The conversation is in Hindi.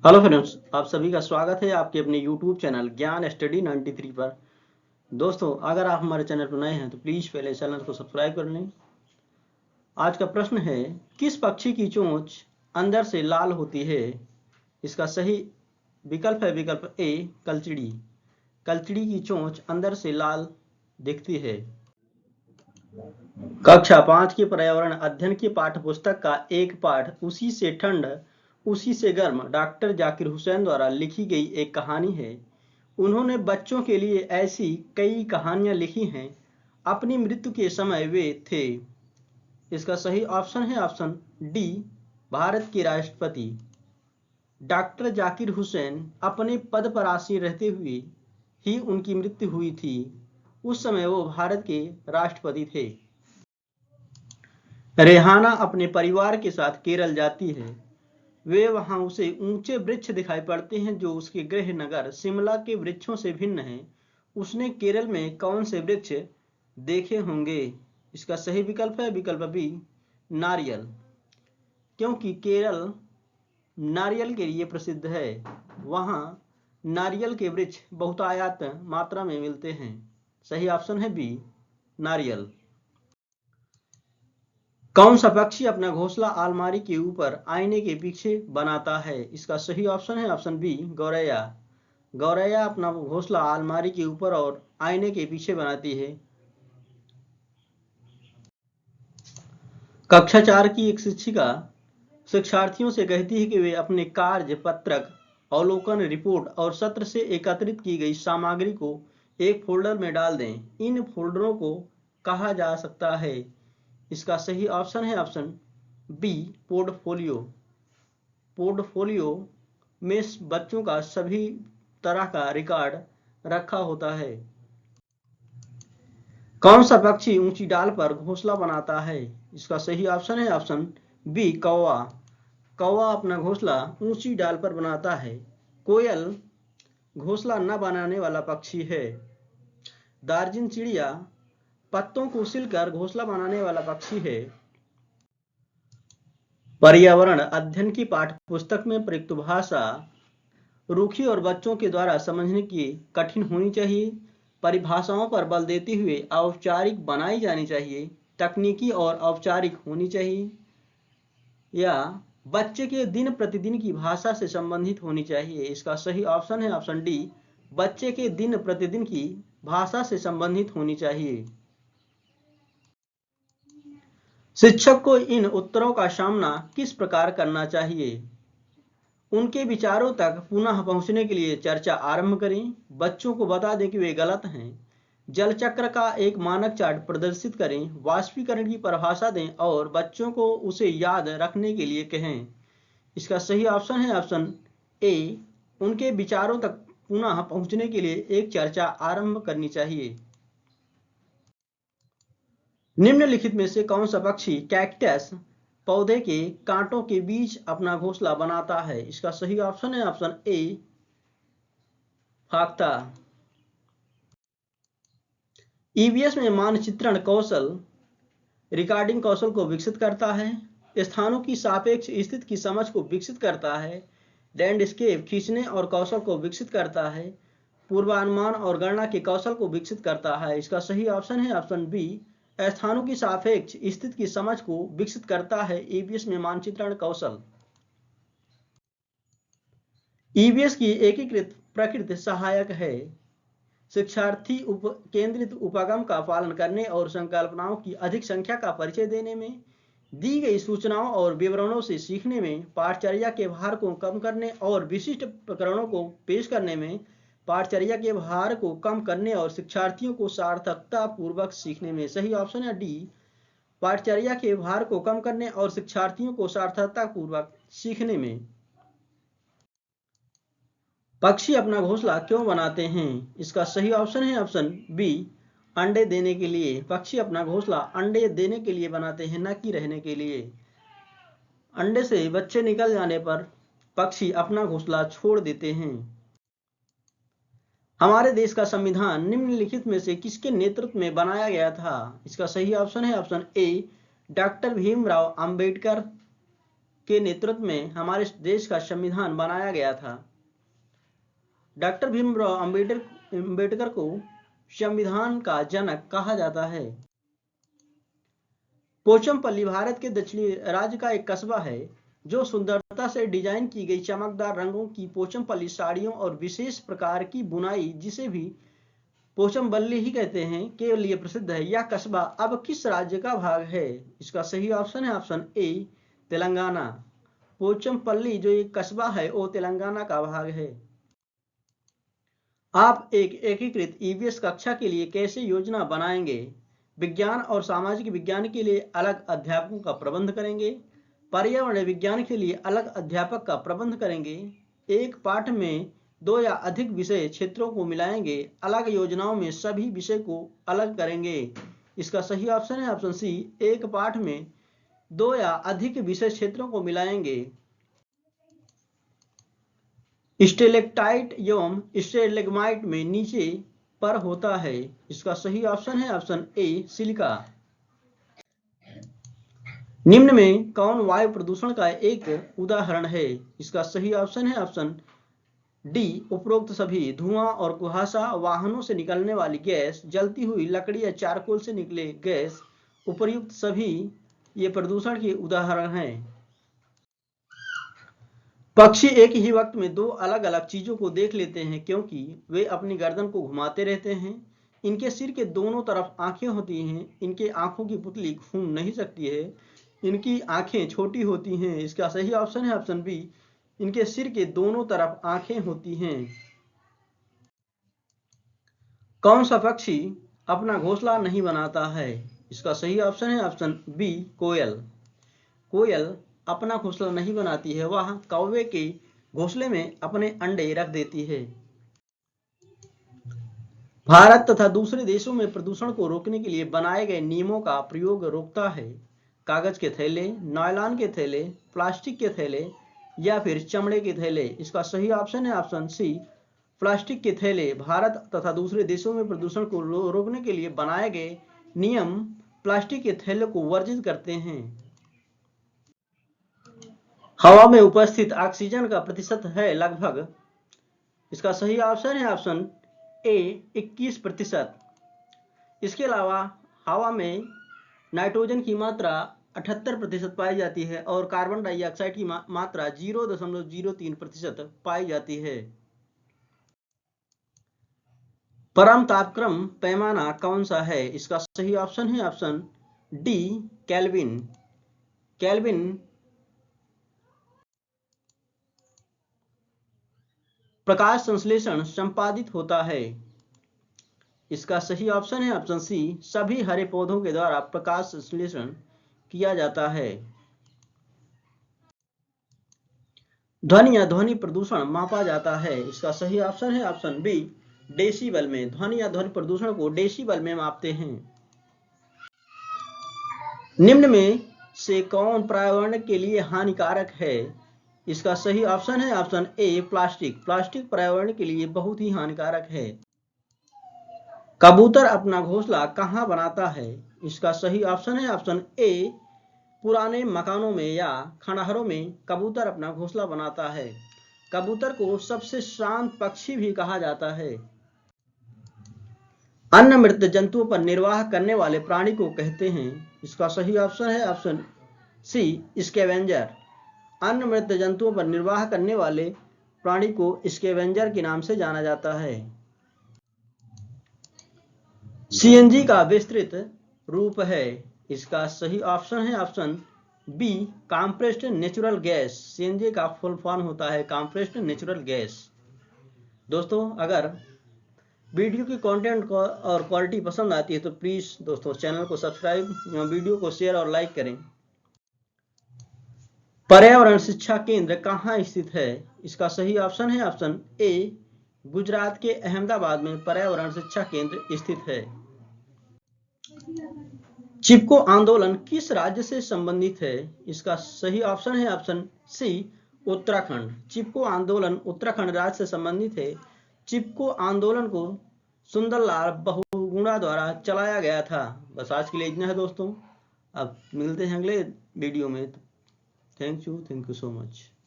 हेलो फ्रेंड्स, आप सभी का स्वागत है आपके अपने यूट्यूब चैनल ज्ञान स्टडी 93 पर। दोस्तों, अगर आप हमारे चैनल पर नए हैं तो प्लीज़ पहले चैनल को सब्सक्राइब कर लें। आज का प्रश्न है, किस पक्षी की चोंच अंदर से लाल होती है? इसका सही विकल्प है विकल्प ए, कलचिड़ी। कलचिड़ी की चोंच अंदर से लाल दिखती है। कक्षा 5 के पर्यावरण अध्ययन की पाठ्य पुस्तक का एक पाठ उसी से ठंड उसी से गर्म डॉक्टर जाकिर हुसैन द्वारा लिखी गई एक कहानी है। उन्होंने बच्चों के लिए ऐसी कई कहानियां लिखी हैं। अपनी मृत्यु के समय वे थे। इसका सही ऑप्शन है ऑप्शन डी, भारत के राष्ट्रपति। डॉक्टर जाकिर हुसैन अपने पद पर आसीन रहते हुए ही उनकी मृत्यु हुई थी। उस समय वो भारत के राष्ट्रपति थे। रेहाना अपने परिवार के साथ केरल जाती है। वे वहां उसे ऊंचे वृक्ष दिखाई पड़ते हैं जो उसके गृह नगर शिमला के वृक्षों से भिन्न हैं। उसने केरल में कौन से वृक्ष देखे होंगे? इसका सही विकल्प है विकल्प बी, नारियल। क्योंकि केरल नारियल के लिए प्रसिद्ध है, वहां नारियल के वृक्ष बहुतायत मात्रा में मिलते हैं। सही ऑप्शन है बी, नारियल। कौन सा पक्षी अपना घोंसला अलमारी के ऊपर आईने के पीछे बनाता है? इसका सही ऑप्शन है ऑप्शन बी, गौरैया। गौरैया अपना घोंसला अलमारी के ऊपर और आईने के पीछे बनाती है। कक्षा 4 की एक शिक्षिका शिक्षार्थियों से कहती है कि वे अपने कार्य पत्रक, अवलोकन रिपोर्ट और सत्र से एकत्रित की गई सामग्री को एक फोल्डर में डाल दें। इन फोल्डरों को कहा जा सकता है। इसका सही ऑप्शन है ऑप्शन बी, पोर्टफोलियो। पोर्टफोलियो में बच्चों का सभी तरह का रिकॉर्ड रखा होता है। कौन सा पक्षी ऊंची डाल पर घोंसला बनाता है? इसका सही ऑप्शन है ऑप्शन बी, कौवा। कौवा अपना घोंसला ऊंची डाल पर बनाता है। कोयल घोंसला न बनाने वाला पक्षी है। दार्जिन चिड़िया पत्तों को सिलकर घोंसला बनाने वाला पक्षी है। पर्यावरण अध्ययन की पाठ्य पुस्तक में प्रयुक्त भाषा रूखी और बच्चों के द्वारा समझने की कठिन होनी चाहिए। परिभाषाओं पर बल देते हुए औपचारिक बनाई जानी चाहिए। तकनीकी और औपचारिक होनी चाहिए। या बच्चे के दिन प्रतिदिन की भाषा से संबंधित होनी चाहिए। इसका सही ऑप्शन है ऑप्शन डी, बच्चे के दिन प्रतिदिन की भाषा से संबंधित होनी चाहिए। शिक्षक को इन उत्तरों का सामना किस प्रकार करना चाहिए? उनके विचारों तक पुनः पहुंचने के लिए चर्चा आरंभ करें। बच्चों को बता दें कि वे गलत हैं। जल चक्र का एक मानक चार्ट प्रदर्शित करें। वाष्पीकरण की परिभाषा दें और बच्चों को उसे याद रखने के लिए कहें। इसका सही ऑप्शन है ऑप्शन ए, उनके विचारों तक पुनः पहुंचने के लिए एक चर्चा आरंभ करनी चाहिए। निम्नलिखित में से कौन सा पक्षी कैक्टस पौधे के कांटों के बीच अपना घोंसला बनाता है? इसका सही ऑप्शन है ऑप्शन ए, फाख्ता। ईवीएस में मानचित्रण कौशल रिकॉर्डिंग कौशल को विकसित करता है। स्थानों की सापेक्ष स्थिति की समझ को विकसित करता है। लैंडस्केप खींचने और कौशल को विकसित करता है। पूर्वानुमान और गणना के कौशल को विकसित करता है। इसका सही ऑप्शन है ऑप्शन बी, स्थानों की सापेक्ष स्थिति की समझ को विकसित करता है ईवीएस में मानचित्रण कौशल। ईवीएस की एकीकृत प्रकृति सहायक है। शिक्षार्थी केंद्रित उपगम का पालन करने और संकल्पनाओं की अधिक संख्या का परिचय देने में, दी गई सूचनाओं और विवरणों से सीखने में, पाठचर्या के भार को कम करने और विशिष्ट प्रकरणों को पेश करने में, पाठचर्या के भार को कम करने और शिक्षार्थियों को सार्थकता पूर्वक सीखने में। सही ऑप्शन है डी, पाठचर्या के भार को कम करने और शिक्षार्थियों को सार्थकता पूर्वक सीखने में। पक्षी अपना घोंसला क्यों बनाते हैं? इसका सही ऑप्शन है ऑप्शन बी, अंडे देने के लिए। पक्षी अपना घोंसला अंडे देने के लिए बनाते हैं, न कि रहने के लिए। अंडे से बच्चे निकल जाने पर पक्षी अपना घोंसला छोड़ देते हैं। हमारे देश का संविधान निम्नलिखित में से किसके नेतृत्व में बनाया गया था? इसका सही ऑप्शन है option A, doctor Bhimrao Ambedkar. के नेतृत्व में हमारे देश का संविधान बनाया गया था। डॉक्टर भीमराव अंबेडकर को संविधान का जनक कहा जाता है। पोचमपल्ली भारत के दक्षिणी राज्य का एक कस्बा है जो सुंदरता से डिजाइन की गई चमकदार रंगों की पोचमपल्ली साड़ियों और विशेष प्रकार की बुनाई, जिसे भी पोचमपल्ली ही कहते हैं, के लिए प्रसिद्ध है। यह कस्बा अब किस राज्य का भाग है? इसका सही ऑप्शन है ऑप्शन ए, तेलंगाना। पोचमपल्ली जो एक कस्बा है वो तेलंगाना का भाग है। आप एक एकीकृत ईवीएस कक्षा के लिए कैसे योजना बनाएंगे? विज्ञान और सामाजिक विज्ञान के लिए अलग अध्यापकों का प्रबंध करेंगे, पर्यावरण विज्ञान के लिए अलग अध्यापक का प्रबंध करेंगे, एक पाठ में 2 या अधिक विषय क्षेत्रों को मिलाएंगे, अलग योजनाओं में सभी विषय को अलग करेंगे। इसका सही ऑप्शन है ऑप्शन सी, एक पाठ में 2 या अधिक विषय क्षेत्रों को मिलाएंगे। स्टेलेक्टाइट एवं स्टेलेग्माइट में नीचे पर होता है। इसका सही ऑप्शन है ऑप्शन ए, सिलिका। निम्न में कौन वायु प्रदूषण का एक उदाहरण है? इसका सही ऑप्शन है ऑप्शन डी, उपरोक्त सभी। धुआं और कुहासा, वाहनों से निकलने वाली गैस, जलती हुई लकड़ी या चारकोल से निकले गैस, उपर्युक्त सभी ये प्रदूषण के उदाहरण हैं। पक्षी एक ही वक्त में 2 अलग अलग चीजों को देख लेते हैं क्योंकि वे अपनी गर्दन को घुमाते रहते हैं। इनके सिर के दोनों तरफ आंखें होती हैं। इनके आंखों की पुतली घूम नहीं सकती है। इनकी आंखें छोटी होती हैं। इसका सही ऑप्शन है ऑप्शन बी, इनके सिर के दोनों तरफ आंखें होती हैं। कौन सा पक्षी अपना घोंसला नहीं बनाता है? इसका सही ऑप्शन है ऑप्शन बी, कोयल। कोयल अपना घोंसला नहीं बनाती है, वह कौवे के घोंसले में अपने अंडे रख देती है। भारत तथा दूसरे देशों में प्रदूषण को रोकने के लिए बनाए गए नियमों का प्रयोग रोकता है। कागज के थैले, नायलॉन के थैले, प्लास्टिक के थैले या फिर चमड़े के थैले। इसका सही ऑप्शन है ऑप्शन सी, प्लास्टिक के थैले। भारत तथा दूसरे देशों में प्रदूषण को रोकने के लिए बनाए गए नियम प्लास्टिक के थैले को वर्जित करते हैं। हवा में उपस्थित ऑक्सीजन का प्रतिशत है लगभग। इसका सही ऑप्शन है ऑप्शन ए, 21%। इसके अलावा हवा में नाइट्रोजन की मात्रा 78% पाई जाती है और कार्बन डाइऑक्साइड की मात्रा 0.03% पाई जाती है। परम तापक्रम पैमाना कौन सा है? इसका सही ऑप्शन है ऑप्शन डी, केल्विन। केल्विन प्रकाश संश्लेषण संपादित होता है। इसका सही ऑप्शन है ऑप्शन सी, सभी हरे पौधों के द्वारा प्रकाश संश्लेषण किया जाता है। ध्वनि या ध्वनि प्रदूषण मापा जाता है। इसका सही ऑप्शन है ऑप्शन बी, डेसिबल में। ध्वनि या ध्वनि प्रदूषण को डेसिबल में मापते हैं। निम्न में से कौन पर्यावरण के लिए हानिकारक है? इसका सही ऑप्शन है ऑप्शन ए, प्लास्टिक। प्लास्टिक पर्यावरण के लिए बहुत ही हानिकारक है। कबूतर अपना घोंसला कहाँ बनाता है? इसका सही ऑप्शन है ऑप्शन ए, पुराने मकानों में या खंडहरों में कबूतर अपना घोंसला बनाता है। कबूतर को सबसे शांत पक्षी भी कहा जाता है। अन्य मृत जंतुओं पर निर्वाह करने वाले प्राणी को कहते हैं। इसका सही ऑप्शन है ऑप्शन सी, स्कैवेंजर। अन्य मृत जंतुओं पर निर्वाह करने वाले प्राणी को स्कैवेंजर के नाम से जाना जाता है। सीएनजी का विस्तृत रूप है। इसका सही ऑप्शन है option B, compressed natural gas. CNG का फुल फॉर्म होता है कॉम्प्रेस्ड नेचुरल गैस। दोस्तों, अगर वीडियो की कंटेंट और क्वालिटी पसंद आती है तो प्लीज दोस्तों चैनल को सब्सक्राइब, वीडियो को शेयर और लाइक करें। पर्यावरण शिक्षा केंद्र कहाँ स्थित है? इसका सही ऑप्शन है ऑप्शन ए, गुजरात के अहमदाबाद में पर्यावरण शिक्षा केंद्र स्थित है। चिपको आंदोलन किस राज्य से संबंधित है? इसका सही ऑप्शन है ऑप्शन सी, उत्तराखंड। चिपको आंदोलन उत्तराखंड राज्य से संबंधित है। चिपको आंदोलन को सुंदरलाल बहुगुणा द्वारा चलाया गया था। बस आज के लिए इतना है दोस्तों, अब मिलते हैं अगले वीडियो में। Thank you so much.